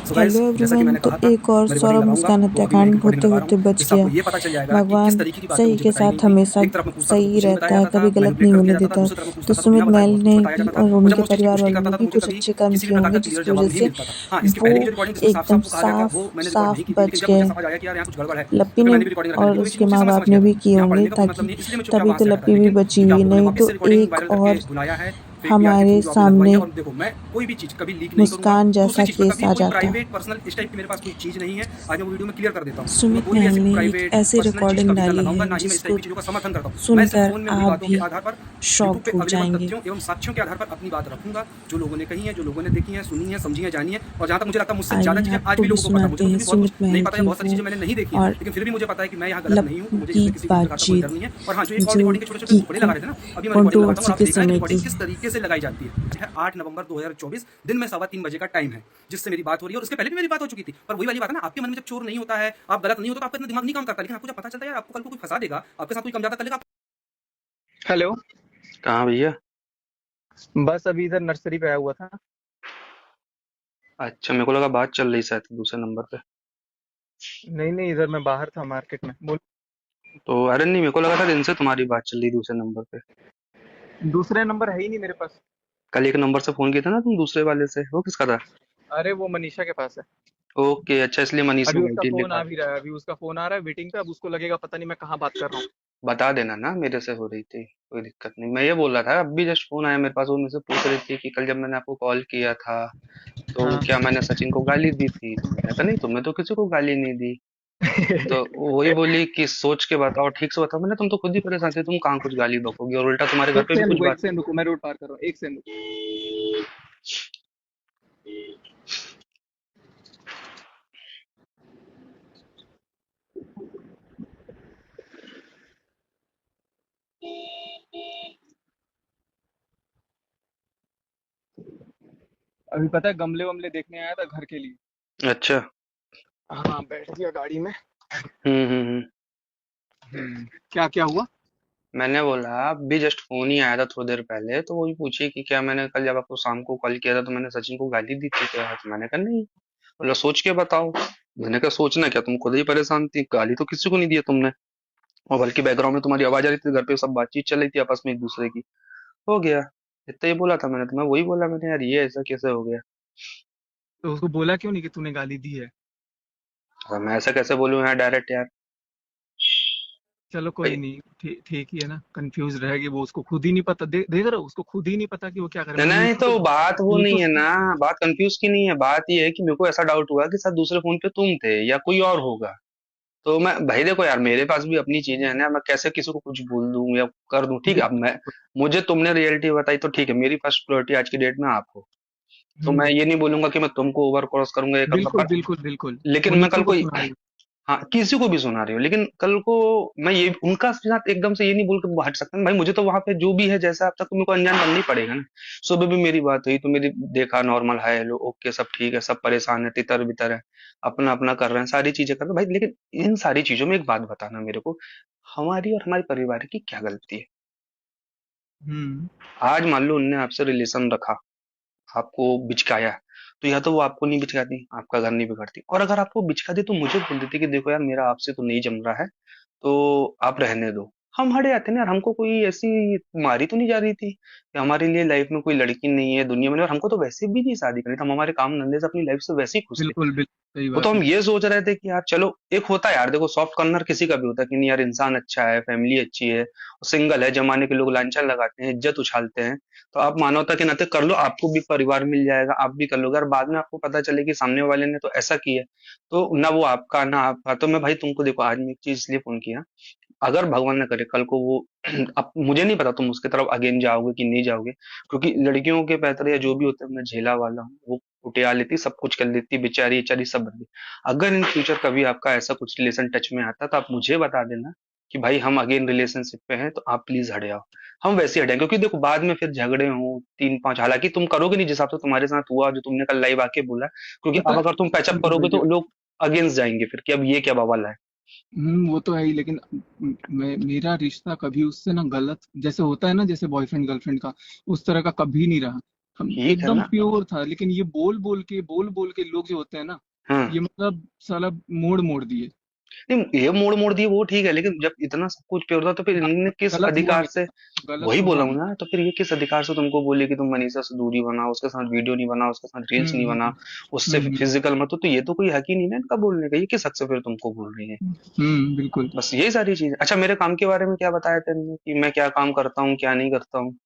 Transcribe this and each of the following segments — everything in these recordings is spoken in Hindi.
सो गाइस हेलो जैसा कि एवरीवन। मैंने तो कहा था एक और मैं रिकॉर्डिंग सौरभ लगाऊंगा, मुस्कान वो अभी मैं हत्याकांड रिकॉर्डिंग होते लगा रहा हूँ, होते बच जिससे गया। आपको ये पता चल जाएगा कि किस भगवान तरीके की बातें सही मुझे के बताई साथ गई थी। हमेशा एक तरफ मैं पूछता था तो सही कुछ नहीं बताया रहता है, जाता था, कभी गलत मैनिपुलेट नहीं कर होने दिया जाता था, देता। दूसरी तरफ मैं तो पूछता था तो बिना सुमित बताए मैल बहुत कुछ ने बताया भी जाता था। और और जब उनके मैं उस चीज़ की परिवार पुष्टि वालों करता ने था तो भी मुझे कुछ कभी अच्छे कर्म किसी भी किए प्रकार होंगे का क्लियर जिसकी जवाब वजह नहीं से मिलता था। हाँ, इसके वो पहले की जो रिकॉर्डिंग जिसमें एकदम साफ-साफ कहा गया था साफ वो मैंने रिकॉर्ड साफ नहीं की थी, लेकिन बच जब मुझे गए। समझ आ गया कि यार यहाँ कुछ गड़बड़ है, लप्पी तो फिर ने मैंने भी रिकॉर्डिंग लगानी थी। और तो मैं इसी उसके उसी माँ समय बाप समझ गया ने था भी कि किए यहाँ होंगे, पढ़ने का कोई मतलब ताकि नहीं है, इसलिए मैं चुपचाप तभी वहाँ तो से आया था। लप्पी भी लेकिन बची क्योंकि हुई, आपको मैंने नहीं वापस तो से रिकॉर्डिंग एक वायरल करके और बुलाया है, फेक पीआर के हमारे थ्रू जो आपने लगवाई है, सामने और देखो मैं कोई भी चीज़ कभी लीक नहीं करूँगा। मुस्कान दूसरी जैसा चीज़, मैं केस कभी आ कोई जाता। प्राइवेट पर्सनल इस टाइप की मेरे पास कोई चीज़ नहीं है। आज मैं वो वीडियो में क्लियर कर देता हूँ कि मैं सुमित कोई भी महल ऐसी ने एक प्राइवेट ऐसी पर्सनल चीज़ रिकॉर्डिंग कभी ना डाली लगाऊँगा, है ना ही मैं इस टाइप जिसको की चीज़ों का समर्थन करता हूँ। मैं सिर्फ़ सुनकर फ़ोन में हुई आप बातों के भी आधार पर यूट्यूब शॉक्ड पे हो अवेलेबल जाएंगे। तथ्यों एवं साक्ष्यों के आधार पर अपनी बात रखूँगा, जो लोगों ने कही है, जो लोगों ने देखी है, सुनी है, समझी है, जानी है। और जहाँ तक मुझे लगता है मुझसे ज़्यादा आइए चीज़ें आज आपको भी भी लोगों को पता है। मुझे सुनाते तो हैं फिर भी बहुत कुछ सुमित नहीं महल पता है, की बहुत सारी वो चीज़ें मैंने नहीं देखी हैं, और लेकिन फिर भी मुझे पता है कि मैं यहाँ गलत नहीं हूँ, मुझे लप्पी इसमें किसी भी प्रकार का कोई डर बातचीत नहीं है। और हाँ, जो एक और जो रिकॉर्डिंग के छोटे-छोटे कि टुकड़े लगा रहे थे ना, अभी मैं रिकॉर्डिंग लगाता हूँ और कंट्रोवर्सी आप के देख रहे हैं कि समय रिकॉर्डिंग की। किस तरीके से लगाई जाती है। 8 नवंबर 2024 दिन में 3:15 बजे का टाइम है, जिससे मेरी बात हो रही है, और उसके पहले भी मेरी बात हो चुकी थी। पर वही वाली बात है ना, आपके मन में जब चोर नहीं होता है, आप गलत नहीं होते, तो आपका इतना दिमाग नहीं काम करता। लेकिन आपको जब पता चलता है यार आपको कल को कोई फँसा देगा, आपके साथ कोई कम ज़्यादा कर लेगा। हेलो। कहाँ भैया? बस अभी इधर नर्सरी पे आया हुआ था। अच्छा, मेरे को लगा बात चल रही शायद दूसरे नंबर पे। नहीं नहीं, इधर मैं बाहर था मार्केट में। बोल। तो अरे नहीं, मेरे को लगा था दिन से तुम्हारी बात चल रही दूसरे नंबर पे। दूसरे नंबर है ही नहीं मेरे पास। कल एक नंबर से फोन किया था ना तुम दूसरे वाले से, वो किसका था? अरे वो मनीषा के पास है। ओके, अच्छा, इसलिए मनीष अभी ने उसका गलती फोन लिखा। आ भी रहा है, अभी उसका फोन आ रहा है वेटिंग पे। अब उसको लगेगा पता नहीं मैं कहाँ बात कर रहा हूँ। बता देना ना मेरे से हो रही थी, कोई दिक्कत नहीं। मैं ये बोल रहा था, अभी जस्ट फोन आया मेरे पास, वो मुझसे पूछ रही थी कि कल जब मैंने आपको कॉल किया था तो हाँ। क्या मैंने सचिन को गाली दी थी? तो मैंने कहा नहीं, तुमने तो किसी को गाली नहीं दी। तो वही बोली कि सोच के बताओ, ठीक से बताओ। मैंने तुम तो खुद ही परेशान थे, तुम कहाँ कुछ गाली बकोगी, और उल्टा तुम्हारे घर एक पे भी सेकंड कुछ रुको, बात। एक सेकंड रुको, मैं रोड पार कर रहा हूँ, एक सेकंड रुको। अभी पता है गमले वमले देखने आया था घर के लिए। अच्छा। हाँ, बैठ गया गाड़ी में। हम्म। क्या क्या हुआ? मैंने बोला अभी जस्ट फोन ही आया था थोड़ी देर पहले, तो वही पूछी कि क्या मैंने कल जब आपको शाम को कॉल किया था तो मैंने सचिन को गाली दी थी क्या? तो मैंने कहा नहीं। बोला सोच के बताओ। मैंने कहा सोचना क्या, तुम खुद ही परेशान थी, गाली तो किसी को नहीं दी है तुमने। और बल्कि बैकग्राउंड में तुम्हारी आवाज आ रही थी, घर पे सब बातचीत चल रही थी आपस में एक दूसरे की। हो गया। इतना ही बोला था मैंने, तो मैं वही बोला, मैंने यार ये ऐसा कैसे हो गया? तो उसको बोला क्यों नहीं कि तूने गाली दी है? अब मैं ऐसा कैसे बोलूं यार डायरेक्ट यार। चलो कोई भाई, नहीं, ठीक ठीक ही है ना। कंफ्यूज रहेगी वो, उसको खुद ही नहीं पता। देख रहे हो, उसको खुद ही नहीं पता कि वो क्या करे। नहीं मैं नहीं, मीठू तो से बात वो नहीं मीठू है से ना। बात कंफ्यूज की नहीं है, बात ये है कि मेरे को ऐसा डाउट हुआ कि शायद दूसरे फोन पे तुम थे या कोई और होगा। तो मैं भाई देखो यार, मेरे पास भी अपनी चीजें हैं ना, मैं कैसे किसी को कुछ बोल दूं या कर दूं? ठीक है, अब मैं, मुझे तुमने रियलिटी बताई तो ठीक है, मेरी फर्स्ट प्रायोरिटी आज की डेट में आप हो। तो मैं हम्म। ये नहीं बोलूंगा कि मैं तुमको ओवर क्रॉस करूंगा, ये करूंगा, बिल्कुल पर बिल्कुल बिल्कुल। लेकिन मैं कल मनीषा को को, सुना रही हाँ, किसी को भी सुना रही हो, लेकिन कल को मैं ये उनका साथ एकदम से ये नहीं बोल के हट सकता ना भाई। मुझे तो वहां पे जो भी है जैसा अब तक, तो मेरे को अनजान बनना ही पड़ेगा ना। सुबह भी मेरी बात हुई तो मेरी देखा, नॉर्मल है, हेलो, ओके, सब ठीक है, सब परेशान है, तितर बितर है, अपना अपना कर रहे हैं, सारी चीजें कर रहे हैं भाई। लेकिन इन सारी चीजों में एक बात बताना मेरे को, हमारी और हमारे परिवार की क्या गलती है? हम्म। आज मान लो उनने आपसे रिलेशन रखा, आपको बिचकाया, तो या तो वो आपको नहीं बिचकाती, आपका घर नहीं बिगड़ती, और अगर आपको बिचका दे तो मुझे बोल देती कि देखो यार मेरा आपसे तो नहीं जम रहा है, तो आप रहने दो। हम हट जाते ना यार, हमको कोई ऐसी मारी तो नहीं जा रही थी कि हमारे लिए लाइफ में कोई लड़की नहीं है दुनिया में, और हमको तो वैसे भी नहीं शादी करनी थी, हम हमारे काम धंधे से अपनी लाइफ से वैसे ही खुश थे। बिल्कुल बिल्कुल सही वो तो बात हम है। ये सोच रहे थे कि यार चलो, एक होता है यार, देखो सॉफ्ट कॉर्नर किसी का भी होता है कि नहीं यार, इंसान अच्छा है, फैमिली अच्छी है, सिंगल है, जमाने के लोग लांछन लगाते हैं, इज्जत उछालते हैं, तो आप मानवता के नाते कर लो, आपको भी परिवार मिल जाएगा, आप भी कर लोगे, और बाद में आपको पता चले कि सामने वाले ने तो ऐसा किया, तो ना वो आपका ना आपका। तो मैं भाई तुमको देखो, आज मैं एक चीज इसलिए फोन किया, अगर भगवान ना करे कल को वो अब मुझे नहीं पता तुम उसके तरफ अगेन जाओगे कि नहीं जाओगे, क्योंकि लड़कियों के पैतरे या जो भी होते हैं मैं झेला वाला हूँ, वो कुटिया लेती, सब कुछ कर लेती, बेचारी बेचारी सब बंदी। अगर इन फ्यूचर कभी आपका ऐसा कुछ रिलेशन टच में आता तो आप मुझे बता देना कि भाई हम अगेन रिलेशनशिप पे हैं, तो आप प्लीज हट जाओ। हम वैसे हटेंगे, क्योंकि देखो बाद में फिर झगड़े हों तीन पांच, हालांकि तुम करोगे नहीं जिस हिसाब से तुम्हारे साथ हुआ, जो तुमने कल लाइव आके बोला, क्योंकि पता अब है। अगर तुम पैचअप बिल्कुल करोगे तो बिल्कुल। लोग अगेंस्ट जाएंगे फिर कि अब ये क्या बवाल है। वो तो है ही, लेकिन मेरा रिश्ता कभी उससे ना गलत जैसे होता है ना, जैसे बॉयफ्रेंड गर्लफ्रेंड का, उस तरह का कभी नहीं रहा। हम ठीक है एकदम ना। प्योर था, लेकिन ये बोल बोल के लोग जो होते हैं ना, हाँ, ये मतलब साला मोड़ मोड़ दिए। नहीं ये मोड़ मोड़ दिए वो ठीक है, लेकिन जब इतना सब कुछ पे होता तो फिर इन्होंने किस गलत हुआ अधिकार से। मेरे साथ, गलत वही तो बोला हुआ हूँ मेरे ना, तो फिर ये किस अधिकार से तुमको बोले कि तुम मनीषा से दूरी बनाओ, उसके साथ वीडियो नहीं बनाओ, उसके साथ साथ। रील्स नहीं बना, उससे हम्म। फिजिकल मत हो, तो ये तो कोई हक ही नहीं ना इनका बोलने का, ये किस हक से फिर तुमको बोल रही है। बिल्कुल। बस यही सारी चीज। अच्छा, मेरे काम के बारे में क्या बताया तेने कि मैं क्या काम करता हूँ क्या नहीं करता हूँ।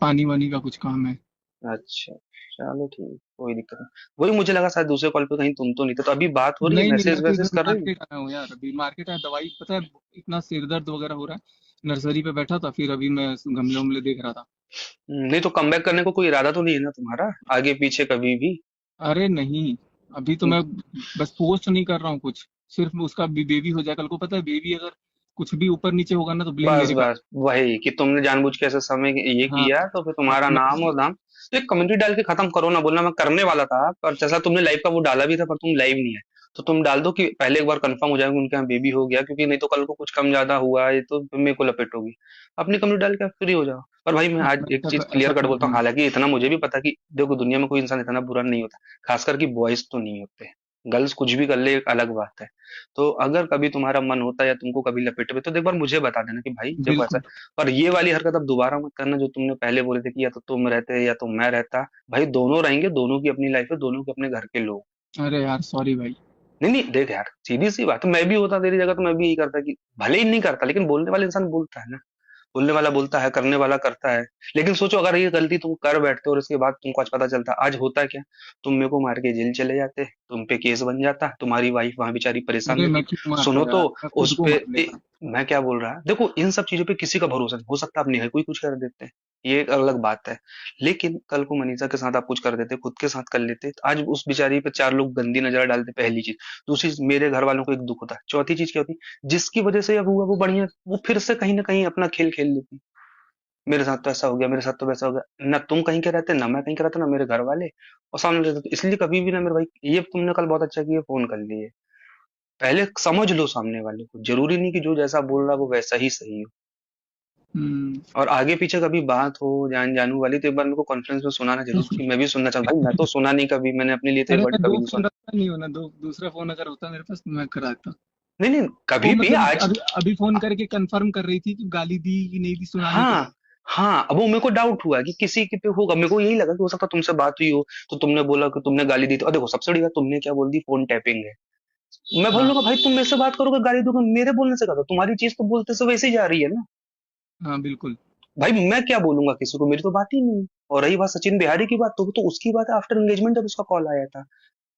पानी वानी का कुछ काम है। अच्छा, चलो ठीक, कोई दिक्कत नहीं। वही मुझे लगा शायद दूसरे कॉल पे कहीं तुम तो नहीं थे, तो अभी बात हो रही है, नहीं नहीं, मैं मैसेज तो वैसेज इधर कर रही हो। मार्केट आया हूँ यार, अभी मार्केट आया, दवाई पता है, इतना सिर दर्द वगैरह हो रहा है, नर्सरी पे बैठा था, फिर अभी मैं गमले उमले देख रहा था। नहीं तो कमबैक करने को कोई इरादा तो नहीं है ना तुम्हारा, आगे पीछे कभी भी। अरे नहीं, अभी तो मैं बस पोस्ट नहीं कर रहा हूँ कुछ, सिर्फ उसका बेबी हो जाए, कल को पता है बेबी अगर कुछ भी ऊपर नीचे होगा ना तो ब्लेम बस मेरे पे। बस वही कि तुमने जानबूझ के ऐसे समय ये हाँ किया, तो फिर हाँ, तुम्हारा मैं नाम और इसलिए। नाम। तो एक कम्युनिटी डाल के खत्म करो ना, बोलना मैं करने वाला था, पर जैसा तुमने लाइव का वो डाला भी था पर तुम लाइव नहीं है, तो तुम डाल दो कि पहले एक बार कंफर्म हो जाएगा उनके यहाँ बेबी हो गया, क्योंकि नहीं तो कल को कुछ कम ज्यादा हुआ ये तो फिर मेरे को लपेटोगी। अपनी कम्युनिटी डाल के फ्री हो जाओ। पर भाई मैं हाँ, आज मैं एक चीज ऐसा क्लियर कट बोलता हूँ, करूंगा। हालांकि इतना मुझे भी पता कि देखो दुनिया में कोई इंसान इतना बुरा नहीं होता, खासकर कि बॉयज तो नहीं होते। गर्ल्स कुछ भी कर ले एक अलग बात है। तो अगर कभी तुम्हारा मन होता है या तुमको कभी लपेटे में, तो एक बार मुझे बता देना कि भाई देखो ऐसा। बिल्कुल। और ये वाली हरकत अब दोबारा मत करना जो तुमने पहले बोले थे कि या तो तुम रहते या तो मैं रहता। भाई दोनों रहेंगे, दोनों की अपनी लाइफ है, दोनों के अपने घर के लोग। अरे यार सॉरी भाई। नहीं नहीं देख यार, सीधी सी बात है, मैं भी होता तेरी जगह तो मैं भी यही करता कि भले ही नहीं करता, लेकिन बोलने वाला इंसान बोलता है ना। बोलने वाला बोलता है, करने वाला करता है। लेकिन सोचो अगर ये गलती तुम कर बैठते और इसके बाद तुमको आज पता चलता, आज होता क्या। तुम मेरे को मार के जेल चले जाते, तुम पे केस बन जाता, तुम्हारी वाइफ वहां बेचारी परेशान अरे रहती। मैं क्यों मारता सुनो तो, यार, मैं खुद उस को पे मार लेता। मैं क्या बोल रहा है, देखो इन सब चीजों पे किसी का भरोसा नहीं हो सकता, अपने है कोई कुछ कर देते हैं, ये एक अलग बात है। लेकिन कल को मनीषा के साथ आप कुछ कर देते, खुद के साथ कर लेते, तो आज उस बेचारी पे चार लोग गंदी नजर डालते, पहली चीज। दूसरी चीज, मेरे घर वालों को एक दुख होता, चौथी चीज क्या होती, जिसकी वजह से अब हुआ वो बढ़िया, वो फिर से कहीं ना कहीं अपना खेल खेल लेती। मेरे साथ तो ऐसा हो गया, मेरे साथ तो वैसा हो गया, ना तुम कहीं के रहते, ना मैं कहीं का रहता, ना मेरे घर वाले और सामने रहते, तो इसलिए कभी भी ना मेरे भाई, ये तुमने कल बहुत अच्छा किया फोन कर लिए। पहले समझ लो सामने वाले को, जरूरी नहीं कि जो जैसा बोल रहा है वो वैसा ही सही हो। हम्म। और आगे पीछे कभी बात हो जान जानू वाली, तो एक बार मेरे को कॉन्फ्रेंस में सुनाना जरूर, कि मैं भी सुनना चाहता हूँ। भाई मैं तो सुना नहीं कभी, मैंने अपने लिए तो ये अरे वर्ड मैं कभी दो नहीं फोन सुना। रखता नहीं हूँ ना, दूसरा फोन अगर होता मेरे पास तो मैं करा देता। नहीं नहीं, वो कभी भी मतलब आज। अभी फोन करके कंफर्म कर रही थी कि गाली दी कि नहीं दी, सुनाने के हाँ, हाँ, अब वो मेरे को डाउट हुआ कि किसी के पे होगा, मेरे को यही लगा कि हो सकता है तुमसे बात हुई हो, तो तुमने बोला कि तुमने गाली दी थी, और देखो सबसे बड़ी बात तुमने क्या बोल दी, फोन टैपिंग है। मैं बाद। हाँ बोलूंगा भाई तुम मेरे से बात करोगे गाली दोगे, मेरे बोलने से कहा, तुम्हारी चीज तो बोलते से वैसे ही जा रही है ना। हाँ बिल्कुल। भाई मैं क्या बोलूंगा किसी को, मेरी तो बात ही नहीं है। और रही बात सचिन बिहारी की बात, तो उसकी बात है आफ्टर एंगेजमेंट जब उसका कॉल आया था,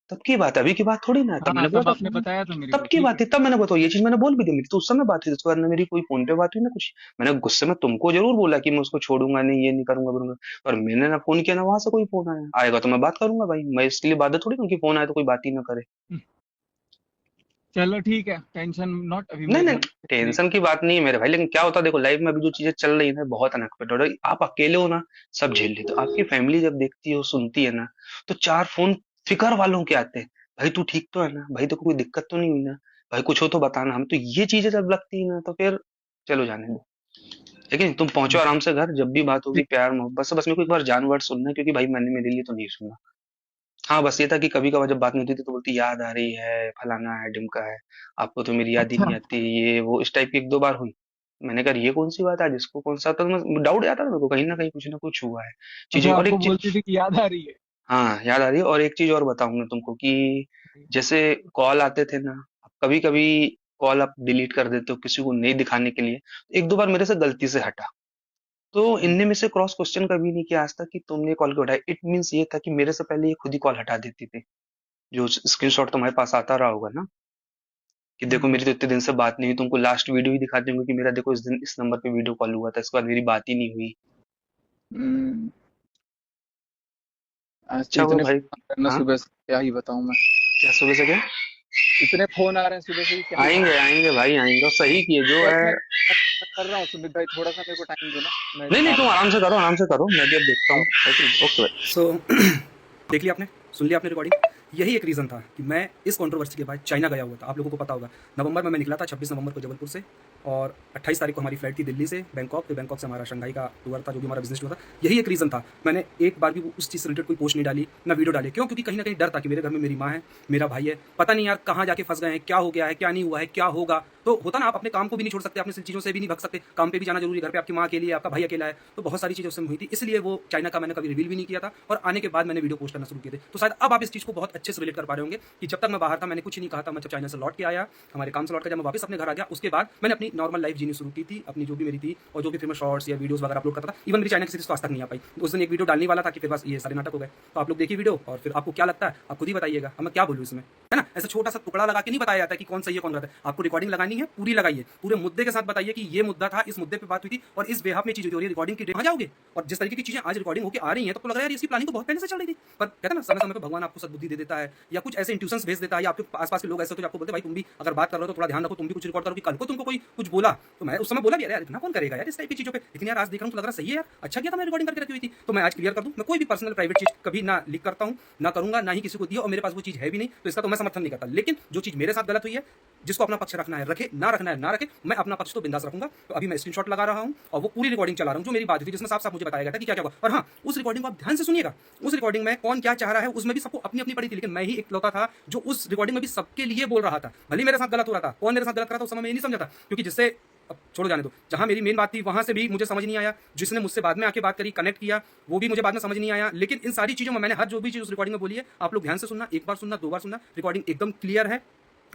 तब की बात है, अभी की बात थोड़ी ना है, तब हाँ मैंने बोला तब था आपने फोन। बताया था मेरे तब को, की ठीक बात है। थी, तब मैंने बताया, ये चीज मैंने बोल भी दी, मेरी तो उस समय बात थी, उसके बाद ना मेरी कोई फोन पे बात हुई ना कुछ। मैंने गुस्से में तुमको जरूर बोला कि मैं उसको छोड़ूंगा नहीं, ये नहीं करूंगा करूंगा। और मैंने ना फोन किया ना वहां से कोई फोन आया, आएगा तो मैं बात करूंगा भाई, मैं इसके लिए बात थोड़ी ना कि फोन आए तो कोई बात ही ना करे। चलो ठीक है, टेंशन नॉट, अभी नहीं मैं नहीं, घर पे फ्री। टेंशन की बात नहीं है मेरे भाई, लेकिन क्या होता है देखो लाइफ में अभी जो चीजें चल रही है ना बहुत अनएक्सपेक्टेड है, आप अकेले हो ना, सब झेल लेते हो, आपकी फैमिली जब देखती है सुनती है ना, तो चार फोन फिकर वालों के आते हैं। भाई तू ठीक तो है ना, भाई तो कोई दिक्कत तो नहीं हुई ना, भाई कुछ हो तो बताना, हम तो ये चीजें जब लगती है ना तो फिर चलो जाने दो। लेकिन तुम पहुंचो आराम से घर, जब भी बात होगी ठीक। प्यार मोहब्बत से, बस मेरे को एक बार जान वर्ड सुनना है, क्योंकि भाई मैंने मेरे लिए तो नहीं सुना। हाँ बस ये था कि कभी कभार जब बात नहीं होती थी तो बोलती याद आ रही है, फलाना है ढिमका है, आपको तो मेरी याद ही अच्छा नहीं आती, ये वो इस टाइप की एक दो बार हुई। मैंने कहा ये कौन सी बात है, जिसको कौन सा, तो डाउट आता था मेरे को कहीं ना कहीं कुछ ना कुछ हुआ है चीजें। अच्छा, और आपको एक चीज, बोलती थी कि याद आ रही है। हाँ याद आ रही है, और एक चीज और बताऊंगा तुमको कि जैसे कॉल आते थे ना, कभी कभी कॉल आप डिलीट कर देते हो किसी को नहीं दिखाने के लिए, एक दो बार मेरे से गलती से हटा, तो इनने में से क्रॉस क्वेश्चन कभी नहीं किया आज तक कि तुमने कॉल क्यों उठाया, इट मीन्स ये था कि मेरे से पहले ये खुद ही कॉल हटा देती थी। जो स्क्रीनशॉट तुम्हारे पास आता रहा होगा ना, कि देखो हम्म। मेरी तो इतने दिन से बात नहीं हुई, तुमको लास्ट वीडियो ही दिखा दूंगी कि मेरा देखो इस दिन इस नंबर पे वीडियो कॉल हुआ था, इसके बाद मेरी बात ही नहीं हुई। हम्म। आज तो अच्छा हुआ इतने भाई। फोन आ रहे हैं ना हाँ, सुबह से, क्या ही बताऊं मैं। क्या सुबह से क्या। इतने फोन आ रहे हैं सुबह से, क्या ही आएंगे बताऊं। आएंगे भाई आएंगे, और सही किए जो बस है। मैं कर रहा हूँ सुमित भाई, थोड़ा सा मेरे को टाइम दो ना, मैं नहीं नहीं, काम तुम कर आराम से करो, आराम से करो, मैं भी अब देखता रहा हूँ। हूँ। ओके भाई। सो देख लिया आपने, सुन लिया आपने रिकॉर्डिंग। यही एक रीज़न था कि मैं इस कंट्रोवर्सी के बाद चाइना गया हुआ था। आप लोगों को पता होगा, नवंबर में मैं निकला था, 26 नवंबर को जबलपुर से, और 28 तारीख को हमारी फ्लाइट थी दिल्ली से बैंकॉक, फिर बैंकॉक से हमारा शंघाई का टूर था, जो भी हमारा बिजनेस टूर था। यही एक रीज़न था, मैंने एक बार भी उस चीज़ से रिलेटेड कोई पोस्ट नहीं डाली, ना वीडियो डाली। क्यों? क्योंकि कहीं ना कहीं डर था कि मेरे घर में मेरी माँ है, मेरा भाई है, पता नहीं यार कहाँ जाके फंस गए हैं, क्या हो गया है, क्या नहीं हुआ है, क्या होगा। तो होता ना, आप अपने काम को भी नहीं छोड़ सकते, अपनी चीज़ों से भी नहीं भग सकते, काम पे भी जाना जरूरी है, घर पे आपकी माँ अकेली है, आपका भाई अकेला है, तो बहुत सारी चीज़ें उसमें हुई थी। इसलिए वो चाइना का मैंने कभी रिवील भी नहीं किया था, और आने के बाद मैंने वीडियो पोस्ट करना शुरू किए थे। तो शायद अब आप इस चीज़ को बहुत अच्छे से रिलेट कर पा रहे होंगे कि जब तक मैं बाहर था मैंने कुछ नहीं कहा था। मैं जब चाइना से लौट के आया, हमारे काम से लौट कर जब मैं वापस अपने घर आ गया, उसके बाद मैंने अपनी नॉर्मल लाइफ जीनी शुरू की थी, अपनी जो भी मेरी थी, और जो भी फिर मैं शॉर्ट्स या वीडियोस वगैरह अपलोड करता था। इवन मेरी चाइना की सीरीज तो आज तक नहीं आ पाई। तो उस दिन एक वीडियो डालने वाला था कि फिर बस ये सारे नाटक हो गए। तो आप लोग देखिए वीडियो, और फिर आपको क्या लगता है आप खुद ही बताइएगा। अब मैं क्या बोलूँ इसमें, है ना? ऐसा छोटा सा टुकड़ा लगा के नहीं बताया जाता है कि कौन सही है कौन गलत है। आपको रिकॉर्डिंग लगानी है, पूरी लगाइए, पूरे मुद्दे के साथ बताइए कि ये मुद्दा था, इस मुद्दे पे बात हुई थी, और इस बेहाफ में चीज हुई थी, रिकॉर्डिंग की कहाँ जाओगे? और जिस तरीके की चीजें आज रिकॉर्डिंग होकर आ रही हैं, तो लग रहा है यार इसकी प्लानिंग तो बहुत पहले से चल रही थी। पर कहते हैं ना, समय समय पर भगवान आपको सद्बुद्धि दे देता है, या कुछ ऐसे इंट्यूशंस भेज देता है, या आपके आसपास के लोग ऐसे होते हैं जो आपको बोलते हैं भाई तुम भी अगर बात कर रहे हो तो थोड़ा ध्यान रखो, तुम भी कुछ रिकॉर्ड करो कि कल को तुमको कोई कुछ बोला। तो मैं उस समय बोला भी यार इतना कौन करेगा यार इस टाइप की चीजों पे। लेकिन यार आज देख रहा हूं तो लग रहा सही है यार, अच्छा किया था मैं रिकॉर्डिंग करके रखी हुई थी। तो मैं आज क्लियर कर दूं, मैं कोई भी पर्सनल प्राइवेट चीज कभी ना लीक करता हूं, ना करूंगा, ना ही किसी को दिया, और मेरे पास वो चीज है भी नहीं, तो इसका तो मैं समर्थन नहीं करता। लेकिन जो चीज मेरे साथ गलत हुई है, जिसको अपना पक्ष रखना है रखे, ना रखना है ना रखे, मैं अपना पक्ष तो बिंदास रखूंगा। तो अभी मैं स्क्रीनशॉट लगा रहा हूं, और वो पूरी रिकॉर्डिंग चला रहा हूं जो मेरी बात हुई थी, जिसमें साफ साफ मुझे बताया गया था कि क्या क्या हुआ। और हाँ, उस रिकॉर्डिंग को आप ध्यान से सुनिएगा। उस रिकॉर्डिंग में कौन क्या चाह रहा है, उसमें भी सबको अपनी अपनी पड़ी थी, लेकिन मैं ही इकलौता था जो उस रिकॉर्डिंग में भी सबके लिए बोल रहा था। भले मेरे साथ गलत हो रहा था, कौन मेरे साथ गलत कर रहा था उस समय मैं ये नहीं समझा था, क्योंकि जिससे अब छोड़ो जाने दो, जहां मेरी मेन बात थी वहां से भी मुझे समझ नहीं आया, जिसने मुझसे बाद में आके बात करी, कनेक्ट किया, वो भी मुझे बाद में समझ नहीं आया। लेकिन इन सारी चीजों में मैंने हर जो भी चीज उस रिकॉर्डिंग में बोली है, आप लोग ध्यान से सुनना, एक बार सुनना, दो बार सुनना, रिकॉर्डिंग एकदम क्लियर है,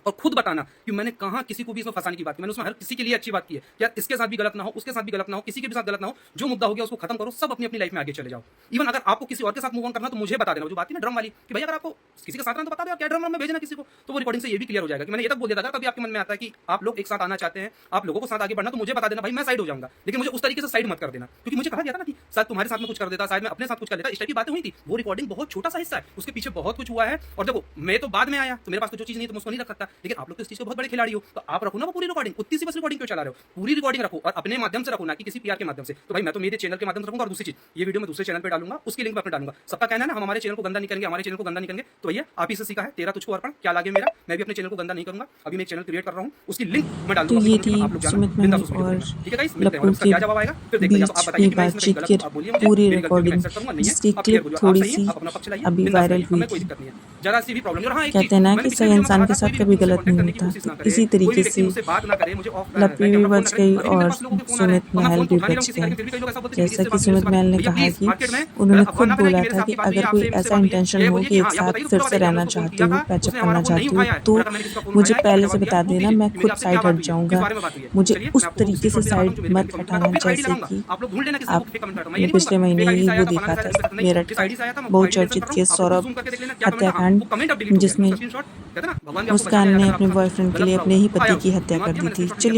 और खुद बताना कि मैंने कहां किसी को भी इसमें फंसाने की बात की। मैंने उसमें हर किसी के लिए अच्छी बात की है, यार इसके साथ भी गलत ना हो, उसके साथ भी गलत ना हो, किसी के भी साथ गलत ना हो, जो मुद्दा हो गया उसको खत्म करो, सब अपनी अपनी लाइफ में आगे चले जाओ। इवन अगर आपको किसी और के साथ मूव ऑन करना तो मुझे बता देना, जो बात थी ना ड्रम वाली, कि भाई अगर आपको किसी के साथ रहना तो बता दो, क्या ड्रम में भेजना किसी को, तो वो रिकॉर्डिंग से ये भी क्लियर हो जाएगा कि मैंने ये तक बोल दिया था। कभी आपके मन में आता है कि आप लोग एक साथ आना चाहते हैं, आप लोगों को साथ आगे बढ़ना, तो मुझे बता देना भाई, मैं साइड हो जाऊंगा, लेकिन मुझे उस तरीके से साइड मत कर देना, क्योंकि मुझे कहा गया था ना कि शायद तुम्हारे साथ में कुछ कर देता, शायद मैं अपने साथ कुछ कर लेता, इस टाइप की बातें हुई थी। वो रिकॉर्डिंग बहुत छोटा सा हिस्सा है, उसके पीछे बहुत कुछ हुआ है। और देखो मैं तो बाद में आया, तो मेरे पास तो जो चीज नहीं तो मैं उसको नहीं रख सकता, लेकिन आप लोग तो इस चीज को बहुत बड़े खिलाड़ी हो, तो आप रखो ना वो पूरी रिकॉर्डिंग। उतनी सी बस रिकॉर्डिंग क्यों चला रहे हो? पूरी रिकॉर्डिंग रखो, और अपने माध्यम से रखो, ना कि किसी पीआर के माध्यम से। तो भाई मैं तो मेरे चैनल के माध्यम से रखूंगा, और दूसरी चीज ये वीडियो मैं दूसरे चैनल पे डालूंगा, उसकी लिंक मैं अपने डालूंगा। सबका कहना है ना हम हमारे चैनल को गंदा नहीं करेंगे, हमारे चैनल को गंदा नहीं करेंगे, तो भैया आप ही से सीखा है, तेरा तुझको अर्पण, क्या लागे मेरा। मैं भी अपने चैनल को गंदा नहीं करूंगा। अभी मैं एक चैनल क्रिएट कर रहा हूं, उसकी लिंक मैं डाल तो दूंगा, ये थी आप लोग जाना सुमित बिंदास महल उस वीडियो को और देखना। ठीक है गाइस, मिलते हैं, और लप्पू उसका के क्या जवाब आएगा फिर देखते हैं। आप बीच बताइए ये कि मैं इसमें कहीं बातचीत गलत की हूं, आप बोलिए मुझे, पूरी मेरी गलती मैं रिकॉर्डिंग, एक्सेप्ट करूंगा, नहीं है जिसकी आप क्लियर क्लिप बोलिए, आप थोड़ी सही सी है, आप अपना पक्ष लाइए, अभी बिंदास वायरल लाइए, हुई हमें कोई थी। दिक्कत नहीं है। जरा सी भी प्रॉब्लम है। और हाँ, एक कहते चीज हैं ना मैंने कि पिछले सही वीडियो में इंसान कहा के था, कोई साथ भी कभी व्यक्ति मुझसे गलत नहीं कांटेक्ट करने की होता, कोशिश तो ना करे, इसी कोई भी तरीके व्यक्ति से मुझसे बात ना करे, मुझे ऑफ लप्पी हैंग भी अप फोन बच ना करे। गई अभी भी मेरे और पास लोगों के फोन आ रहे हैं, सुमित और मैं महल फोन तो भी उठा नहीं रहा हूँ बच किसी गए। करके, फिर भी कई लोग ऐसा बोलते हैं कि जैसा इससे कि बात हुई, सुमित उससे बात महल हुई। ने भैया कहा प्लीज कि मार्केट में उन्होंने खुद अफवाह ना फैलाइए बोला कि मेरे था से कि आपकी बात हुई अगर है, कोई आपसे मुझसे ऐसा बात हुई है, इंटेंशन ये हो बोलिए कि कि एक हाँ, या साथ बताइए फिर पूरा से बताइए, हमने रहना उसको फोन चाहती किया हूँ, था, पैचअप उसने करना हमारा फोन नहीं चाहती हूँ, उठाया है, तो बोला था मैंने किसी का फोन मुझे उठाया ही नहीं, पहले मैंने से जवाब दिया बता वो भी देना, मैं कि मेरी खुद आपसे क्या साइड बात हट हुई है, जाऊंगा। किस बारे में बात हुई है। मुझे चलिए उस मैं आपको वो तरीके से स्क्रीनशॉट दिखाता हूँ साइड जो मेरे मत कमिट हटाना मैं फेक आईडी जैसे लगाऊंगा, कि आप लोग ढूंढ लेना किसी को फेक कमेंट करता हूं, मैं ये नहीं पिछले बोलूंगा महीने फेक आईडी से ही आया वो था, देखा फलाने था से आया था, नहीं, मेरठ जिस का आईडी से आया था मैं वो आईडी मेंशन कर बहुचर्चित रहा हूं, केस आप लोग सौरभ जूम करके देख लेना क्या कमेंट था, हत्याकांड, वो कमेंट अब डिलीट हो गया, जिसमें उसका स्क्रीनशॉट कहते हैं ना भगवान भी आपको बचा मुस्कान ले ने अगर अपने आपके साथ कुछ बॉयफ्रेंड के गलत लिए बुरा अपने हुआ ही तो आया पति की उसको हत्या दिमाग कर दिया, दी मैंने थी। स्क्रीनशॉट चलिए